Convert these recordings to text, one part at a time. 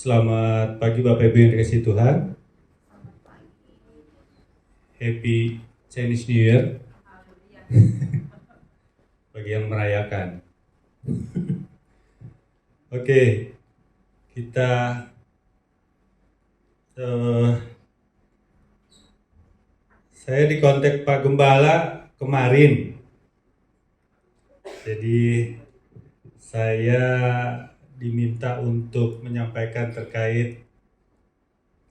Selamat pagi Bapak Ibu yang dikasihi Tuhan. Happy Chinese New Year bagi yang merayakan. Oke, kita saya dikontak Pak Gembala kemarin. Jadi saya diminta untuk menyampaikan terkait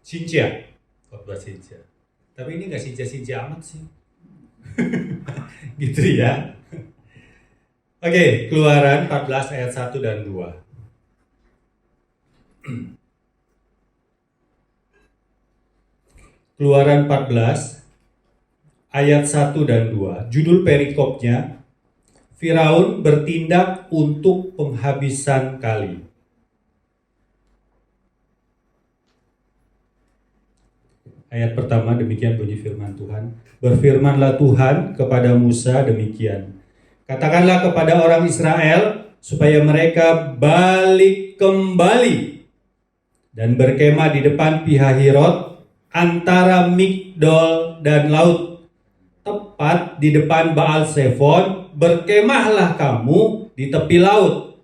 Xinjia, khotbah Xinjia. Tapi ini nggak Xinjia amat sih. Gitu ya. Oke, Keluaran 14 ayat 1 dan 2. Keluaran 14 ayat 1 dan 2. Judul perikopnya, Firaun bertindak untuk penghabisan kali. Ayat pertama demikian bunyi firman Tuhan. Berfirmanlah Tuhan kepada Musa demikian. Katakanlah kepada orang Israel supaya mereka balik kembali dan berkemah di depan Pihahirot antara Migdol dan laut, tepat di depan Baal Zephon. Berkemahlah kamu di tepi laut.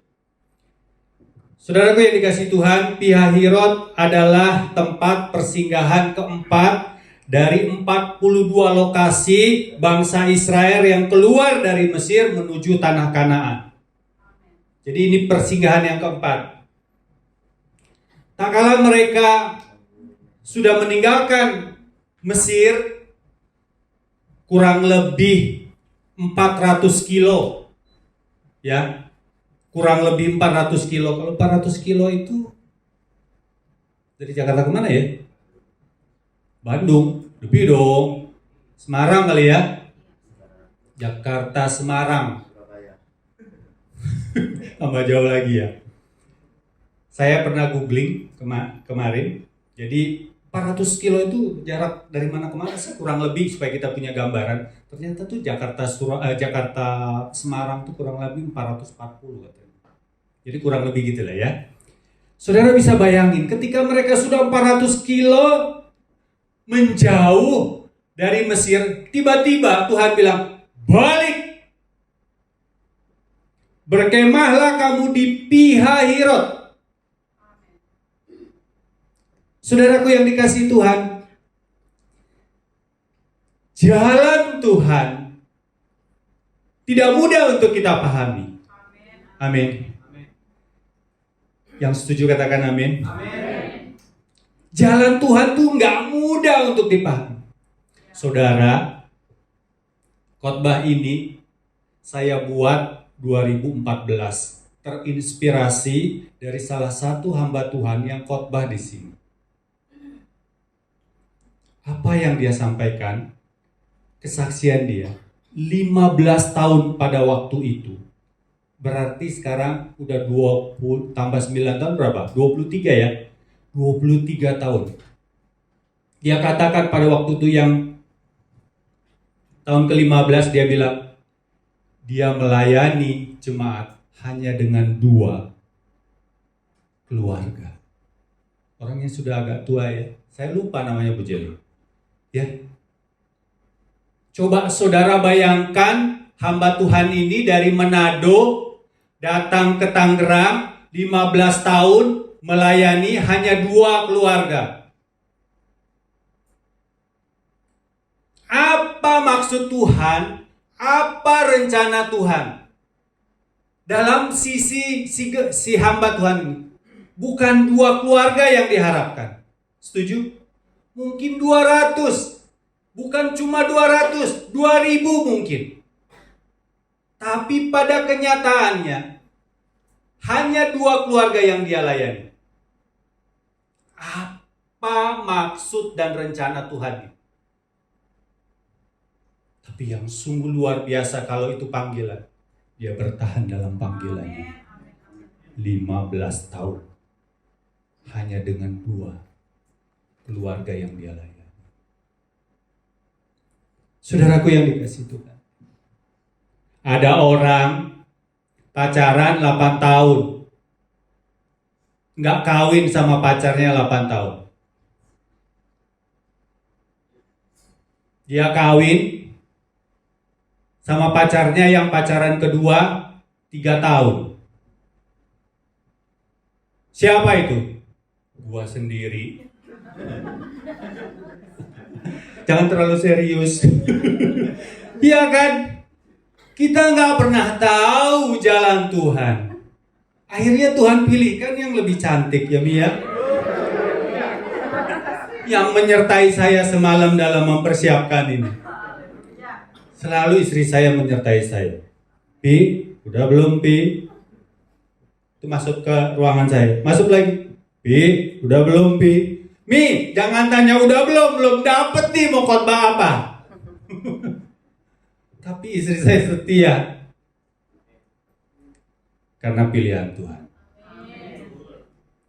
Saudaraku yang dikasihi Tuhan, Pihahirot adalah tempat persinggahan keempat dari 42 lokasi bangsa Israel yang keluar dari Mesir menuju tanah Kanaan. Jadi ini persinggahan yang keempat. Tak kala mereka sudah meninggalkan Mesir kurang lebih 400 kilo, ya, kurang lebih 400 kilo. Kalau 400 kilo itu dari Jakarta kemana ya? Bandung, lebih dong. Semarang kali ya? Jakarta Semarang. Tambah jauh lagi ya. Saya pernah googling kemarin. Jadi 400 kilo itu jarak dari mana ke mana sih? Kurang lebih supaya kita punya gambaran. Ternyata tuh Jakarta Semarang tuh kurang lebih 440 katanya. Jadi kurang lebih gitu lah ya. Saudara bisa bayangin ketika mereka sudah 400 kilo menjauh dari Mesir, tiba-tiba Tuhan bilang, balik. Berkemahlah kamu di Pihahirot. Saudaraku yang dikasihi Tuhan, jalan Tuhan tidak mudah untuk kita pahami. Amin. Yang setuju katakan amin. Amin. Jalan Tuhan tuh nggak mudah untuk dipahami. Saudara, khotbah ini saya buat 2014, terinspirasi dari salah satu hamba Tuhan yang khotbah di sini. Apa yang dia sampaikan, kesaksian dia, 15 tahun pada waktu itu. Berarti sekarang udah 20 tambah 9 tahun berapa? 23 ya? 23 tahun. Dia katakan pada waktu itu yang tahun ke-15 dia bilang, dia melayani jemaat hanya dengan 2 keluarga. Orang yang sudah agak tua ya, saya lupa namanya Bu Jeli. Ya. Coba saudara bayangkan hamba Tuhan ini dari Manado datang ke Tangerang 15 tahun melayani hanya 2 keluarga. Apa maksud Tuhan? Apa rencana Tuhan? Dalam sisi si hamba Tuhan ini. Bukan 2 keluarga yang diharapkan. Setuju? Mungkin 200. Bukan cuma 200, 2000 mungkin. Tapi pada kenyataannya hanya 2 keluarga yang dia layani. Apa maksud dan rencana Tuhan? Tapi yang sungguh luar biasa kalau itu panggilan. Dia bertahan dalam panggilannya. 15 tahun. Hanya dengan 2 keluarga yang dia layani. Saudaraku yang dikasihi Tuhan. Ada orang pacaran 8 tahun. nggak kawin sama pacarnya 8 tahun. Dia kawin sama pacarnya yang pacaran kedua 3 tahun. Siapa itu? Gua sendiri. Jangan terlalu serius. Iya kan? Kita nggak pernah tahu jalan Tuhan. Akhirnya Tuhan pilihkan yang lebih cantik ya Mia. Yang menyertai saya semalam dalam mempersiapkan ini. Selalu istri saya menyertai saya. Pi, udah belum Pi? Itu masuk ke ruangan saya. Masuk lagi. Pi, udah belum Pi? Mi, jangan tanya udah belum dapet nih mau khotbah apa. Tapi istri saya setia. Karena pilihan Tuhan.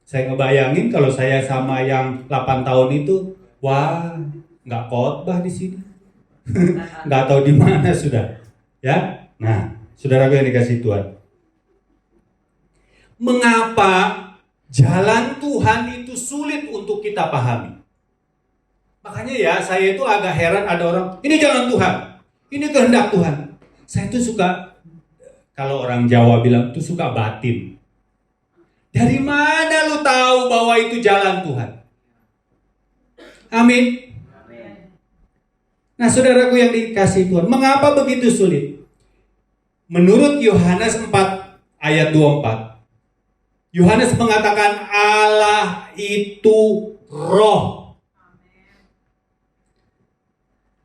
Saya ngebayangin kalau saya sama yang 8 tahun itu, wah, nggak khotbah di sini. Nggak tahu di mana sudah. Ya, nah, saudaraku yang dikasih Tuhan. Mengapa jalan Tuhan itu sulit untuk kita pahami? Makanya ya, saya itu agak heran ada orang, ini jalan Tuhan, ini kehendak Tuhan. Saya tuh suka, kalau orang Jawa bilang tuh suka batin. Dari mana lu tahu bahwa itu jalan Tuhan? Amin. Nah, saudaraku yang dikasih Tuhan, mengapa begitu sulit? Menurut Yohanes 4 ayat 24, Yohanes mengatakan Allah itu roh.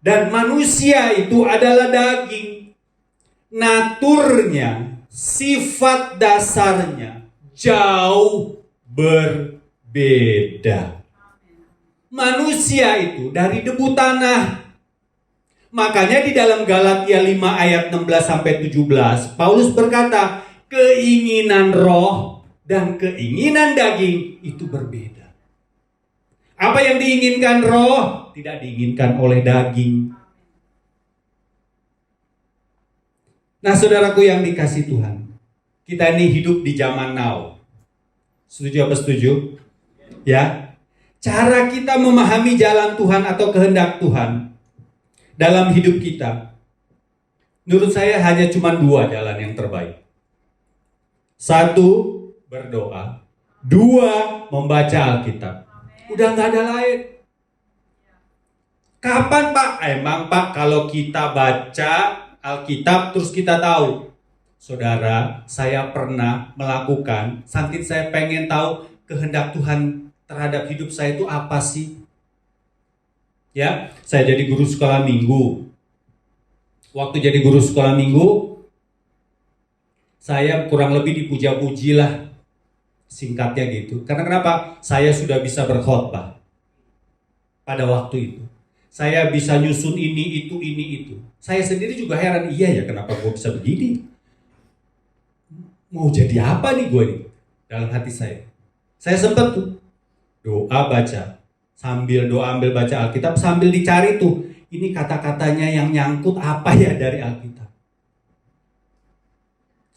Dan manusia itu adalah daging. Naturnya, sifat dasarnya jauh berbeda. Manusia itu dari debu tanah. Makanya di dalam Galatia 5 ayat 16 sampai 17, Paulus berkata, keinginan roh dan keinginan daging itu berbeda. Apa yang diinginkan roh tidak diinginkan oleh daging. Nah, saudaraku yang dikasih Tuhan, kita ini hidup di zaman now. Setuju apa setuju? Ya. Cara kita memahami jalan Tuhan atau kehendak Tuhan dalam hidup kita, menurut saya hanya cuma 2 jalan yang terbaik. 1, berdoa. 2, membaca Alkitab. Udah nggak ada lain. Kapan Pak? Emang Pak kalau kita baca Alkitab terus kita tahu? Saudara, saya pernah melakukan, saking saya pengen tahu kehendak Tuhan terhadap hidup saya itu apa sih? Ya, saya jadi guru sekolah minggu. Waktu jadi guru sekolah minggu, saya kurang lebih dipuja-puji lah, singkatnya gitu. Karena kenapa? Saya sudah bisa berkhotbah pada waktu itu. Saya bisa nyusun ini, itu. Saya sendiri juga heran, iya ya kenapa gue bisa begini? Mau jadi apa nih gue nih? Dalam hati saya. Saya sempat tuh doa baca. Sambil doa ambil baca Alkitab, sambil dicari tuh, ini kata-katanya yang nyangkut apa ya dari Alkitab.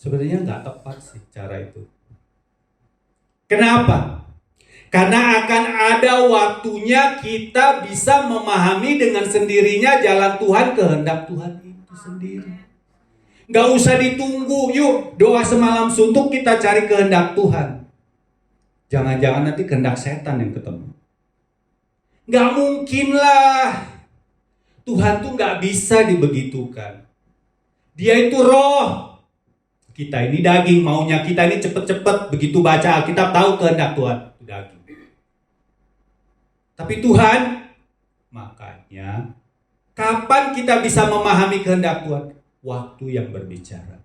Sebenarnya nggak tepat sih cara itu. Kenapa? Karena akan ada waktunya kita bisa memahami dengan sendirinya jalan Tuhan, kehendak Tuhan itu sendiri. Nggak usah ditunggu, yuk doa semalam suntuk kita cari kehendak Tuhan. Jangan-jangan nanti kehendak setan yang ketemu. Nggak mungkin lah. Tuhan tuh nggak bisa dibegitukan. Dia itu roh. Kita ini daging, maunya kita ini cepet-cepet. Begitu baca Alkitab tahu kehendak Tuhan. Itu daging. Tapi Tuhan, makanya kapan kita bisa memahami kehendak Tuhan? Waktu yang berbicara.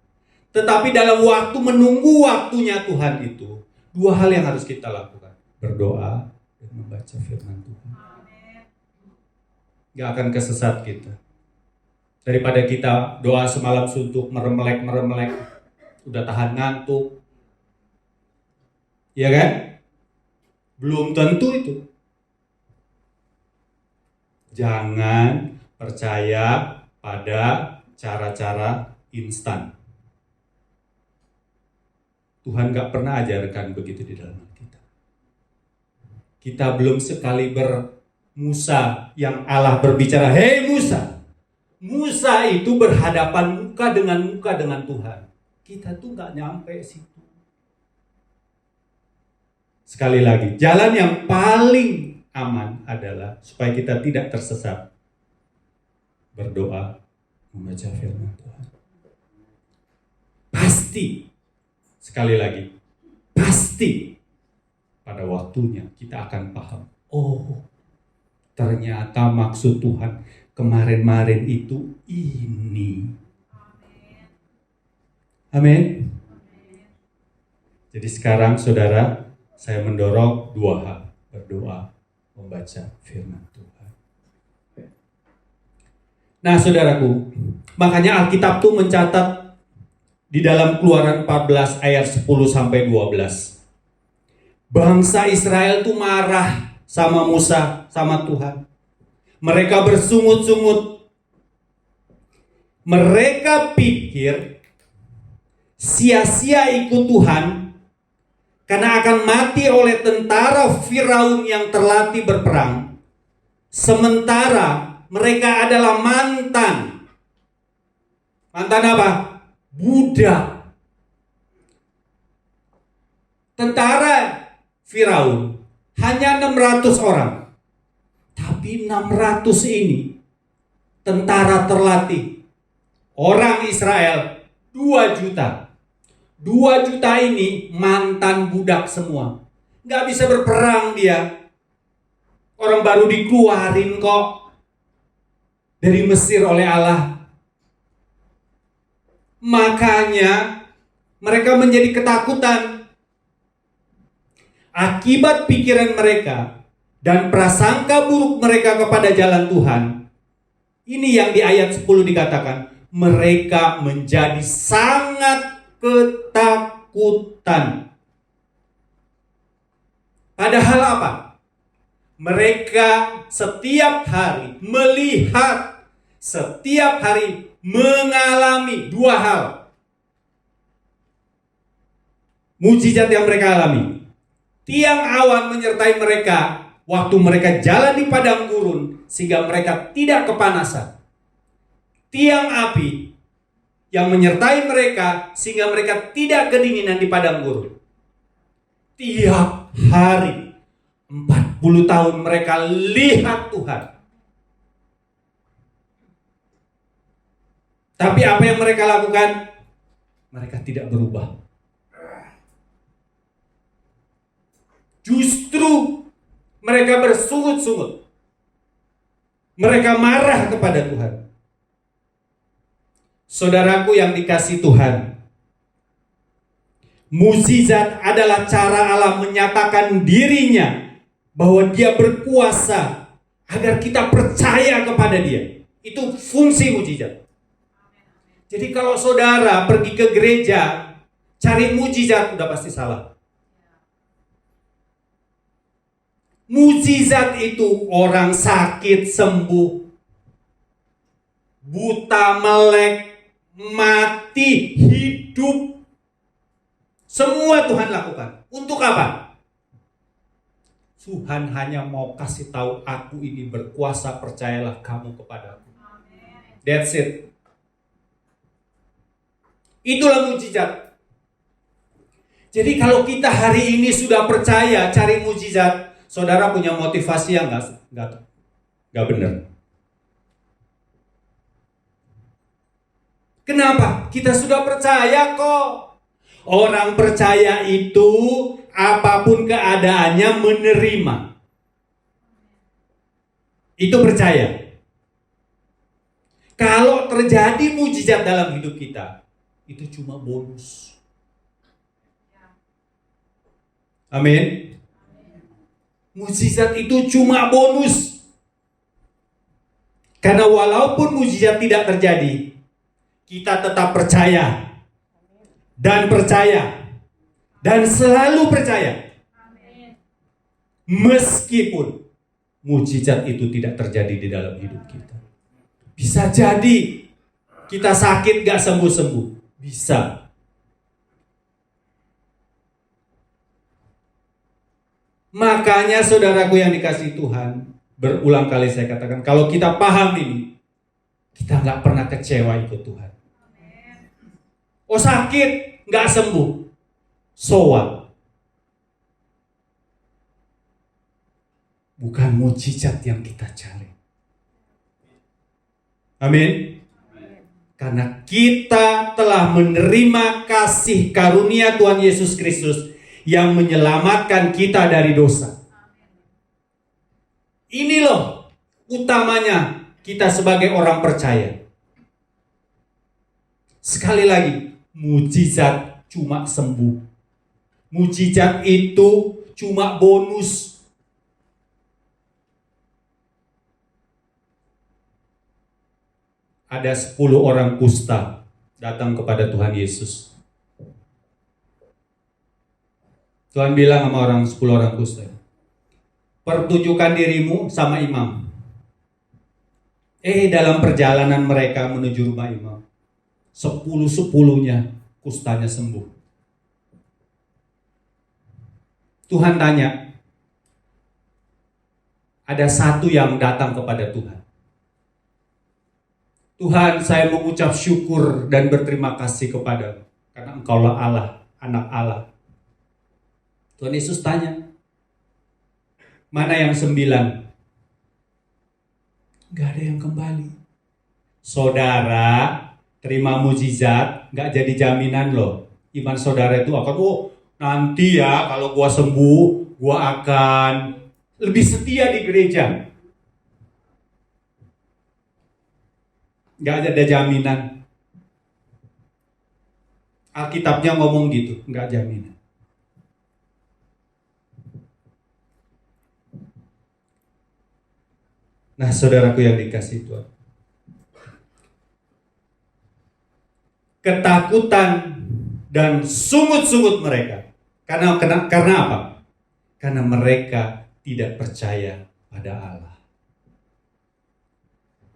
Tetapi dalam waktu menunggu waktunya Tuhan itu, 2 hal yang harus kita lakukan. Berdoa dan membaca firman Tuhan. Gak akan kesesat kita. Daripada kita doa semalam suntuk, meremelek, udah tahan ngantuk. Ya kan? Belum tentu itu. Jangan percaya pada cara-cara instan. Tuhan gak pernah ajarkan begitu di dalam Alkitab. Kita belum sekaliber Musa yang Allah berbicara, "Hei Musa." Musa itu berhadapan muka dengan Tuhan. Kita tuh nggak nyampe situ. Sekali lagi, jalan yang paling aman adalah supaya kita tidak tersesat. Berdoa, membaca firman Tuhan. Pasti, sekali lagi, pasti pada waktunya kita akan paham. Oh, ternyata maksud Tuhan kemarin-marin itu ini. Amin. Jadi sekarang saudara, saya mendorong dua hal. Berdoa, membaca firman Tuhan. Nah saudaraku, makanya Alkitab tuh mencatat di dalam Keluaran 14 ayat 10 sampai 12. Bangsa Israel tuh marah sama Musa, sama Tuhan. Mereka bersungut-sungut. Mereka pikir sia-sia ikut Tuhan karena akan mati oleh tentara Firaun yang terlatih berperang. Sementara mereka adalah mantan. Mantan apa? Budak. Tentara Firaun hanya 600 orang. Tapi 600 ini tentara terlatih. Orang Israel 2 juta. 2 juta ini mantan budak semua. Nggak bisa berperang dia. Orang baru dikeluarin kok dari Mesir oleh Allah. Makanya mereka menjadi ketakutan. Akibat pikiran mereka dan prasangka buruk mereka kepada jalan Tuhan. Ini yang di ayat 10 dikatakan, mereka menjadi sangat ketakutan. Padahal apa? Mereka setiap hari melihat, setiap hari mengalami 2 hal. Mujizat yang mereka alami. Tiang awan menyertai mereka waktu mereka jalan di padang gurun sehingga mereka tidak kepanasan. Tiang api yang menyertai mereka sehingga mereka tidak kedinginan di padang gurun. Tiap hari 40 tahun mereka lihat Tuhan. Tapi apa yang mereka lakukan? Mereka tidak berubah. Justru mereka bersungut-sungut. Mereka marah kepada Tuhan. Saudaraku yang dikasihi Tuhan, mukjizat adalah cara Allah menyatakan dirinya bahwa Dia berkuasa agar kita percaya kepada Dia. Itu fungsi mukjizat. Jadi kalau saudara pergi ke gereja cari mukjizat, udah pasti salah. Mukjizat itu orang sakit sembuh, buta melek, mati hidup. Semua Tuhan lakukan. Untuk apa? Tuhan hanya mau kasih tahu, aku ini berkuasa, percayalah kamu kepadaku. That's it. Itulah mukjizat. Jadi kalau kita hari ini sudah percaya cari mukjizat, saudara punya motivasi yang nggak benar. Kenapa? Kita sudah percaya kok. Orang percaya itu apapun keadaannya menerima. Itu percaya. Kalau terjadi mukjizat dalam hidup kita, itu cuma bonus. Amin. Mukjizat itu cuma bonus. Karena walaupun mukjizat tidak terjadi, kita tetap percaya dan percaya dan selalu percaya. Meskipun mukjizat itu tidak terjadi di dalam hidup kita. Bisa jadi kita sakit gak sembuh-sembuh. Bisa. Makanya saudaraku yang dikasihi Tuhan, berulang kali saya katakan, kalau kita paham ini, kita nggak pernah kecewa ikut Tuhan. Oh sakit, nggak sembuh. So what? Bukan mujizat yang kita cari. Amin. Karena kita telah menerima kasih karunia Tuhan Yesus Kristus yang menyelamatkan kita dari dosa. Ini loh utamanya kita sebagai orang percaya. Sekali lagi, mujizat cuma sembuh. Mujizat itu cuma bonus. Ada 10 orang kusta datang kepada Tuhan Yesus. Tuhan bilang sama 10 orang kusta, pertunjukkan dirimu sama imam. Dalam perjalanan mereka menuju rumah imam, 10-10-nya kustanya sembuh. Tuhan tanya, ada satu yang datang kepada Tuhan. Tuhan, saya mengucap syukur dan berterima kasih kepadamu karena Engkaulah Allah, anak Allah. Tuhan Yesus tanya, mana yang 9? Gak ada yang kembali. Saudara, terima mujizat, gak jadi jaminan loh. Iman saudara itu akan, nanti ya kalau gua sembuh, gua akan lebih setia di gereja. Gak ada jaminan. Alkitabnya ngomong gitu, gak jaminan. Nah, saudaraku yang dikasihi Tuhan, ketakutan dan sungut-sungut mereka. Karena apa? Karena mereka tidak percaya pada Allah.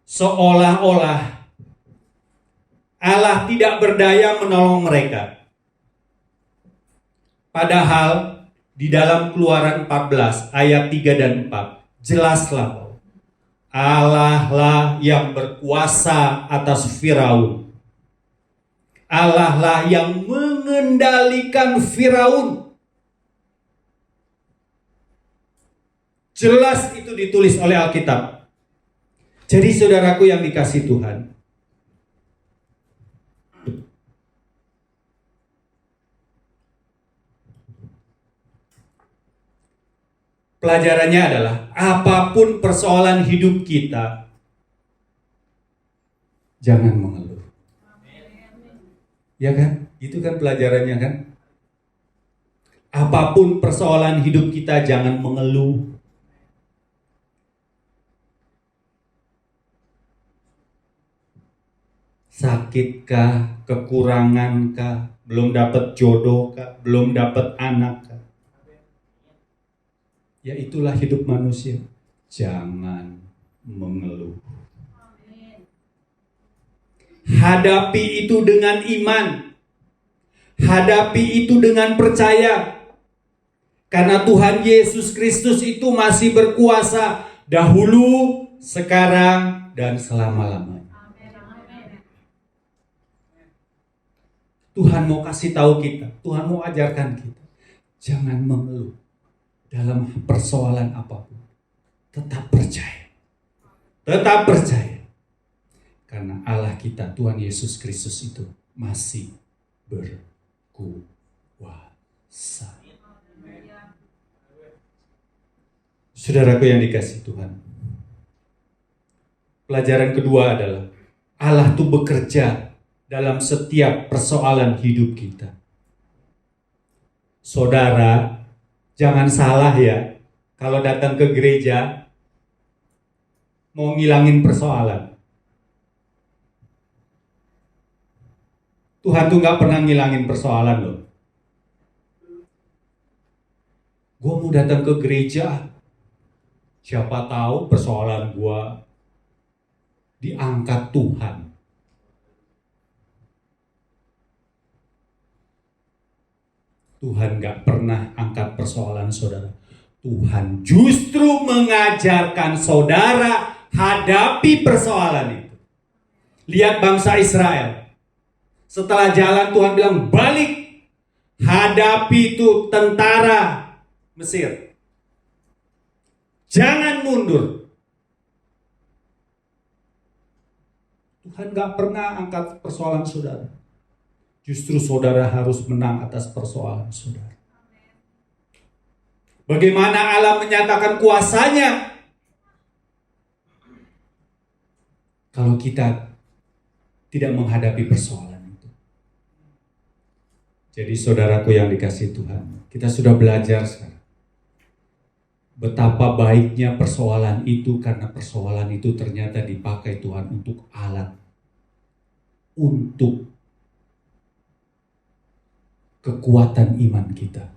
Seolah-olah Allah tidak berdaya menolong mereka. Padahal di dalam Keluaran 14 ayat 3 dan 4 jelaslah bahwa Allah lah yang berkuasa atas Firaun. Allah lah yang mengendalikan Firaun. Jelas itu ditulis oleh Alkitab. Jadi saudaraku yang dikasihi Tuhan, pelajarannya adalah apapun persoalan hidup kita, jangan mengeluh. Ya kan? Itu kan pelajarannya kan? Apapun persoalan hidup kita, jangan mengeluh. Sakitkah, kekurangankah, belum dapat jodohkah, belum dapat anakkah? Ya itulah hidup manusia. Jangan mengeluh. Hadapi itu dengan iman. Hadapi itu dengan percaya. Karena Tuhan Yesus Kristus itu masih berkuasa dahulu, sekarang, dan selama-lamanya. Tuhan mau kasih tahu kita, Tuhan mau ajarkan kita, jangan mengeluh dalam persoalan apapun. Tetap percaya. Tetap percaya. Karena Allah kita, Tuhan Yesus Kristus itu masih berkuasa. Saudaraku yang dikasihi Tuhan, pelajaran kedua adalah Allah itu bekerja dalam setiap persoalan hidup kita. Saudara, jangan salah ya, kalau datang ke gereja mau ngilangin persoalan. Tuhan tuh gak pernah ngilangin persoalan loh. Gue mau datang ke gereja, siapa tahu persoalan gue diangkat Tuhan. Tuhan gak pernah angkat persoalan saudara. Tuhan justru mengajarkan saudara hadapi persoalan itu. Lihat bangsa Israel. Setelah jalan Tuhan bilang balik, hadapi itu tentara Mesir. Jangan mundur. Tuhan gak pernah angkat persoalan saudara. Justru saudara harus menang atas persoalan saudara. Bagaimana Allah menyatakan kuasanya? Kalau kita tidak menghadapi persoalan itu. Jadi saudaraku yang dikasihi Tuhan, kita sudah belajar sekarang. Betapa baiknya persoalan itu, karena persoalan itu ternyata dipakai Tuhan untuk alat. Untuk kekuatan iman kita.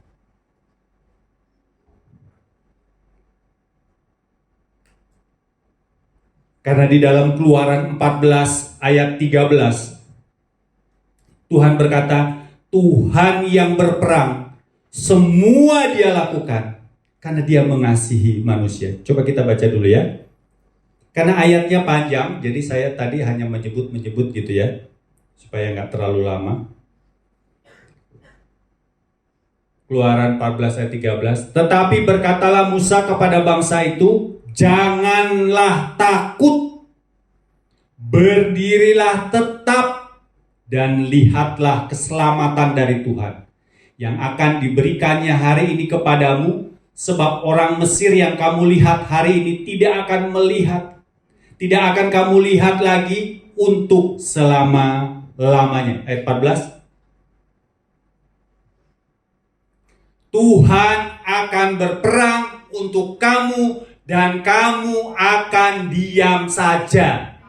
Karena di dalam Keluaran 14 ayat 13, Tuhan berkata, Tuhan yang berperang, semua dia lakukan, karena dia mengasihi manusia. Coba kita baca dulu ya. Karena ayatnya panjang, jadi saya tadi hanya menyebut gitu ya, supaya nggak terlalu lama. Keluaran 14 ayat 13. Tetapi berkatalah Musa kepada bangsa itu, janganlah takut, berdirilah tetap, dan lihatlah keselamatan dari Tuhan yang akan diberikannya hari ini kepadamu, sebab orang Mesir yang kamu lihat hari ini tidak akan kamu lihat lagi untuk selama-lamanya. Ayat 14. Tuhan akan berperang untuk kamu dan kamu akan diam saja.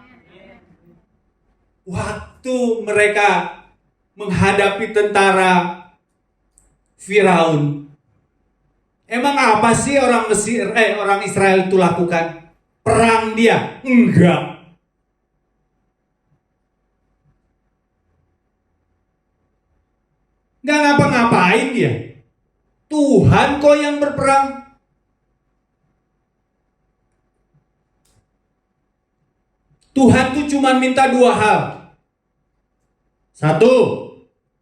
Waktu mereka menghadapi tentara Firaun, emang apa sih orang Israel itu lakukan? Perang dia? Enggak. Enggak ngapa-ngapain dia. Tuhan kok yang berperang. Tuhan tuh cuma minta dua hal. Satu,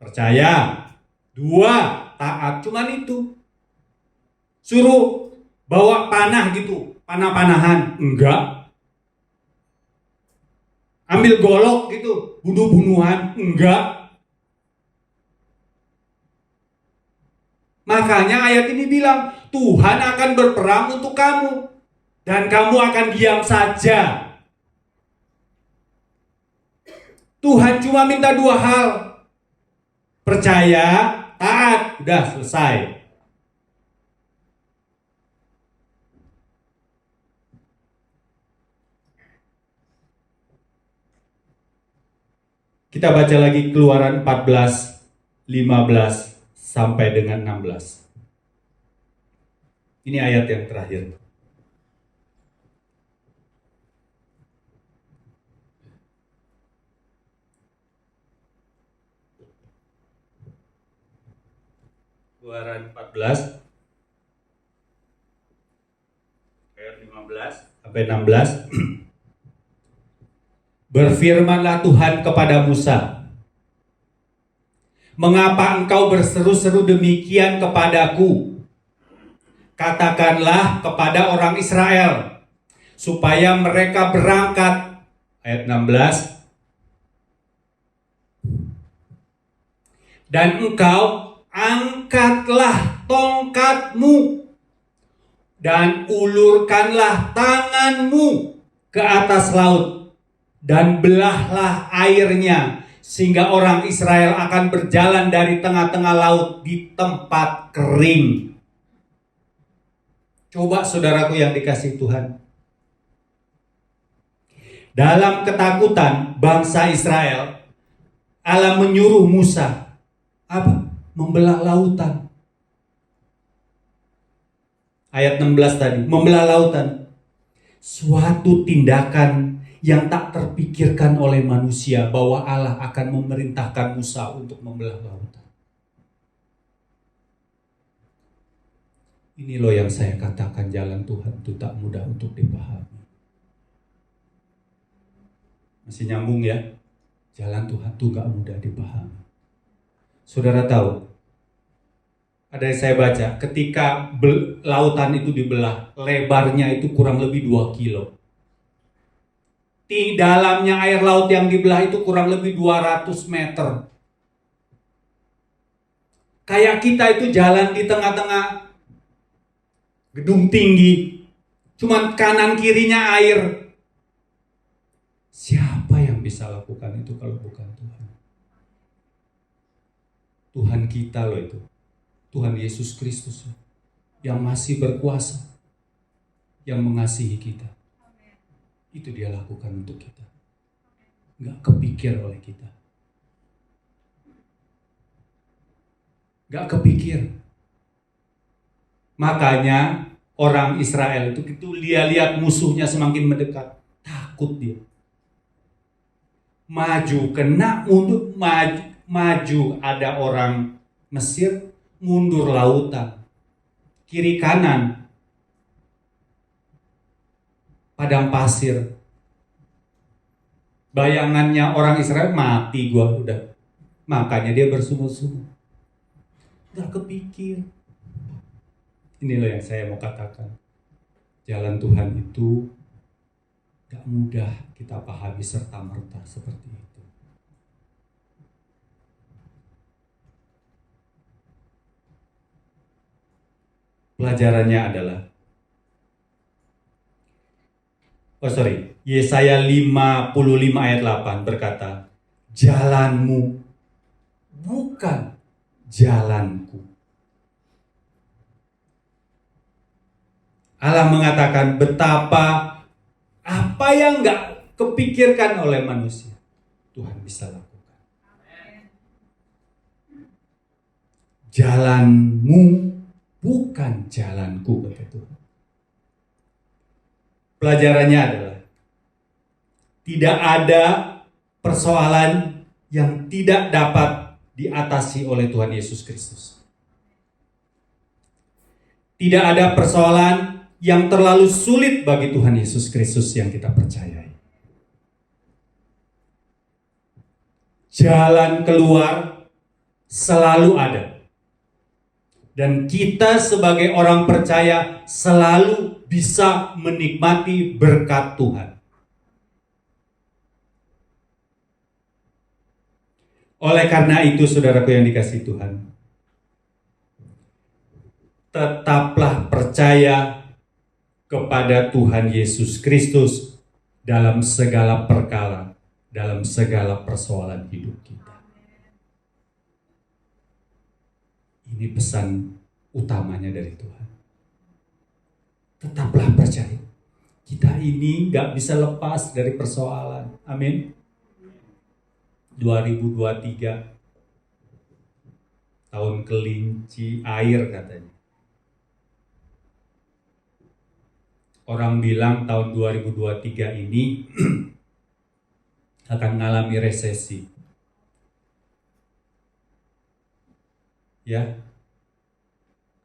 percaya. Dua, taat. Cuman itu. Suruh bawa panah gitu, panah-panahan. Enggak. Ambil golok gitu, bunuh-bunuhan. Enggak. Makanya ayat ini bilang, Tuhan akan berperang untuk kamu, dan kamu akan diam saja. Tuhan cuma minta dua hal. Percaya, taat. Udah selesai. Kita baca lagi Keluaran 14, 15 sampai dengan 16. Ini ayat yang terakhir. Keluaran 14 ayat 15 sampai 16. Berfirmanlah Tuhan kepada Musa, mengapa engkau berseru-seru demikian kepadaku? Katakanlah kepada orang Israel, supaya mereka berangkat. Ayat 16. Dan engkau angkatlah tongkatmu, dan ulurkanlah tanganmu ke atas laut, dan belahlah airnya, sehingga orang Israel akan berjalan dari tengah-tengah laut di tempat kering. Coba saudaraku yang dikasihi Tuhan. Dalam ketakutan bangsa Israel, Allah menyuruh Musa apa? Membelah lautan. Ayat 16 tadi, membelah lautan. Suatu tindakan yang tak terpikirkan oleh manusia, bahwa Allah akan memerintahkan Musa untuk membelah lautan. Ini loh yang saya katakan, jalan Tuhan itu tak mudah untuk dipahami. Masih nyambung ya? Jalan Tuhan itu gak mudah dipahami. Saudara tahu, ada yang saya baca, ketika lautan itu dibelah, lebarnya itu kurang lebih 2 kilo. Di dalamnya air laut yang dibelah itu kurang lebih 200 meter. Kayak kita itu jalan di tengah-tengah gedung tinggi, cuman kanan kirinya air. Siapa yang bisa lakukan itu kalau bukan Tuhan? Tuhan kita loh itu. Tuhan Yesus Kristus yang masih berkuasa, yang mengasihi kita. Itu dia lakukan untuk kita. Gak kepikir oleh kita. Gak kepikir. Makanya orang Israel itu dia lihat musuhnya semakin mendekat, takut dia. Maju kena, mundur, maju ada orang Mesir, mundur lautan. Kiri kanan padang pasir. Bayangannya orang Israel, mati gua udah. Makanya dia bersungut-sungut. Gak kepikir. Ini loh yang saya mau katakan. Jalan Tuhan itu gak mudah kita pahami serta-merta seperti itu. Pelajarannya adalah Yesaya 55 ayat 8 berkata, jalanmu bukan jalanku. Allah mengatakan betapa apa yang gak kepikirkan oleh manusia, Tuhan bisa lakukan. Jalanmu bukan jalanku, kata Tuhan. Pelajarannya adalah tidak ada persoalan yang tidak dapat diatasi oleh Tuhan Yesus Kristus. Tidak ada persoalan yang terlalu sulit bagi Tuhan Yesus Kristus yang kita percayai. Jalan keluar selalu ada. Dan kita sebagai orang percaya selalu bisa menikmati berkat Tuhan. Oleh karena itu, saudaraku yang dikasihi Tuhan, tetaplah percaya kepada Tuhan Yesus Kristus dalam segala perkara, dalam segala persoalan hidup kita. Ini pesan utamanya dari Tuhan. Tetaplah percaya. Kita ini gak bisa lepas dari persoalan. Amin. 2023 tahun kelinci air katanya. Orang bilang tahun 2023 ini akan mengalami resesi. Ya.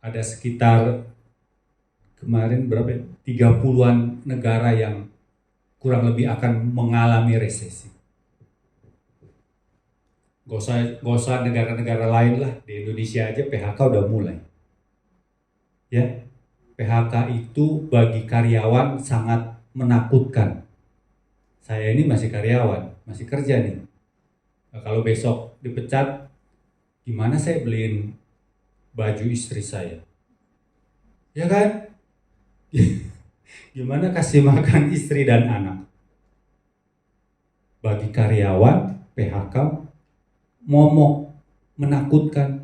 Ada sekitar kemarin berapa? 30-an negara yang kurang lebih akan mengalami resesi. Gak usah negara-negara lain lah, di Indonesia aja PHK udah mulai. Ya, PHK itu bagi karyawan sangat menakutkan. Saya ini masih karyawan, masih kerja nih. Nah, kalau besok dipecat, gimana saya beliin baju istri saya? Ya kan? Gimana kasih makan istri dan anak? Bagi karyawan, PHK momok, menakutkan.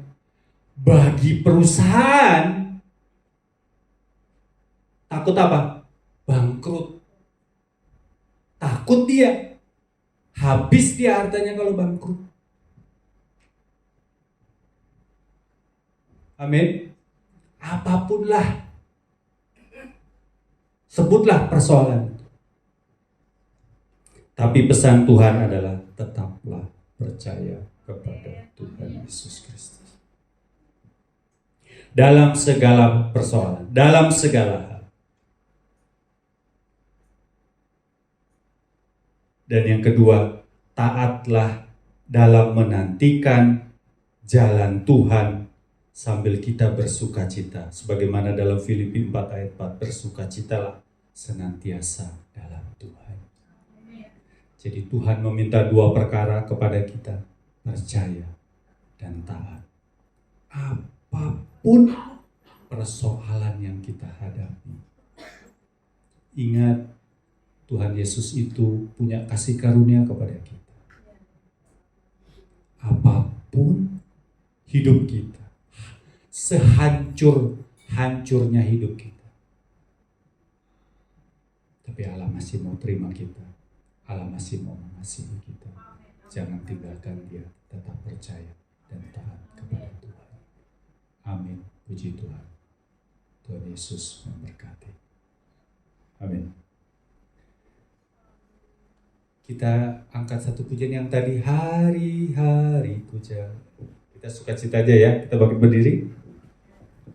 Bagi perusahaan, takut apa? Bangkrut. Takut dia. Habis dia hartanya kalau bangkrut. Amin. Apapun lah. Sebutlah persoalan. Tapi pesan Tuhan adalah tetaplah percaya kepada Tuhan Yesus Kristus. dalam segala persoalan, dalam segala hal. Dan yang kedua, taatlah dalam menantikan jalan Tuhan sambil kita bersukacita. Sebagaimana dalam Filipi 4 ayat 4, bersukacitalah senantiasa dalam Tuhan. Jadi Tuhan meminta dua perkara kepada kita, percaya dan taat. Apapun persoalan yang kita hadapi, ingat Tuhan Yesus itu punya kasih karunia kepada kita. Apapun hidup kita, sehancur-hancurnya hidup kita, tapi Allah masih mau terima kita. Allah masih mau mengasihi kita. Jangan tinggalkan dia, tetap percaya dan taat kepada Tuhan. Amin. Puji Tuhan. Tuhan Yesus memberkati. Amin. Kita angkat satu pujian yang tadi, hari-hari ku jalan. Kita sukacita aja ya, kita bangkit berdiri.